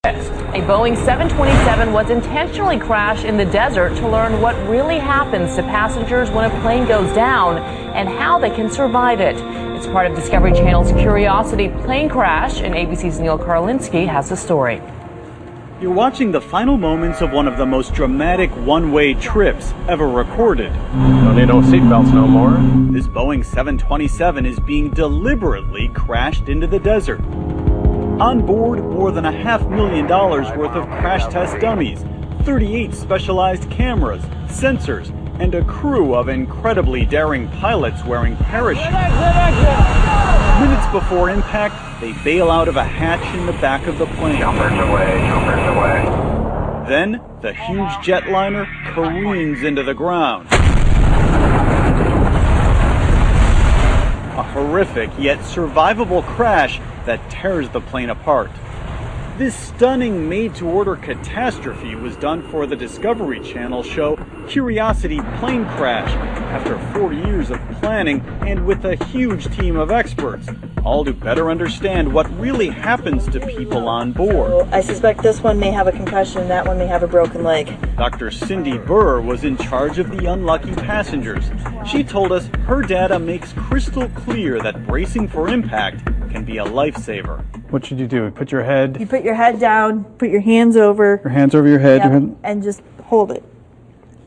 A Boeing 727 was intentionally crashed in the desert to learn what really happens to passengers when a plane goes down and how they can survive it. It's part of Discovery Channel's Curiosity plane crash, and ABC's Neil Karlinski has the story. You're watching the final moments of one of the most dramatic one-way trips ever recorded. Don't need no seatbelts no more. This Boeing 727 is being deliberately crashed into the desert. On board, more than $500,000 worth of crash test dummies, 38 specialized cameras, sensors, and a crew of incredibly daring pilots wearing parachutes. Minutes before impact, they bail out of a hatch in the back of the plane. Jumpers away, jumpers away. Then, the huge jetliner careens into the ground. A horrific yet survivable crash that tears the plane apart. This stunning made-to-order catastrophe was done for the Discovery Channel show Curiosity Plane Crash after 4 years of planning and with a huge team of experts, all to better understand what really happens to people on board. I suspect this one may have a concussion, that one may have a broken leg. Dr. Cindy Burr was in charge of the unlucky passengers. She told us her data makes crystal clear that bracing for impact can be a lifesaver. What should you do? Put your head... You put your head down, put your hands over. Your hands over your head. Yep, your head. and just hold it.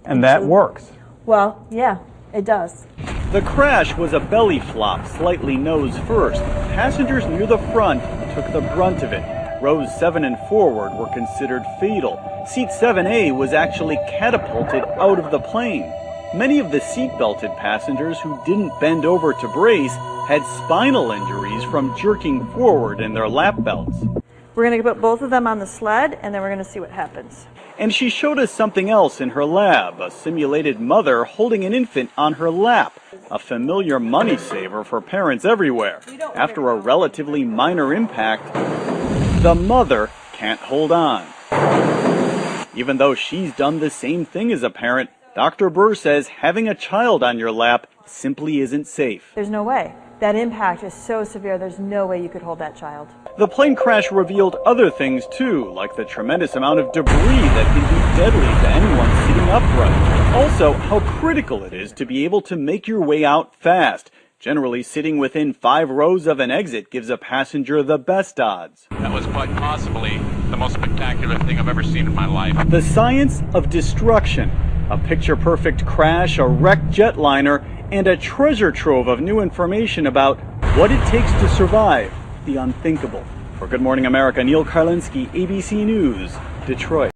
And that works. Well, yeah, it does. The crash was a belly flop, slightly nose first. Passengers near the front took the brunt of it. Rows 7 and forward were considered fatal. Seat 7A was actually catapulted out of the plane. Many of the seat-belted passengers who didn't bend over to brace had spinal injuries from jerking forward in their lap belts. We're going to put both of them on the sled, and then we're going to see what happens. And she showed us something else in her lab, a simulated mother holding an infant on her lap, a familiar money saver for parents everywhere. After a relatively minor impact, the mother can't hold on. Even though she's done the same thing as a parent, Dr. Burr says having a child on your lap simply isn't safe. There's no way. That impact is so severe, there's no way you could hold that child. The plane crash revealed other things too, like the tremendous amount of debris that can be deadly to anyone sitting upright. Also, how critical it is to be able to make your way out fast. Generally, sitting within 5 rows of an exit gives a passenger the best odds. That was quite possibly the most spectacular thing I've ever seen in my life. The science of destruction. A picture-perfect crash, a wrecked jetliner, and a treasure trove of new information about what it takes to survive the unthinkable. For Good Morning America, Neil Karlinski, ABC News, Detroit.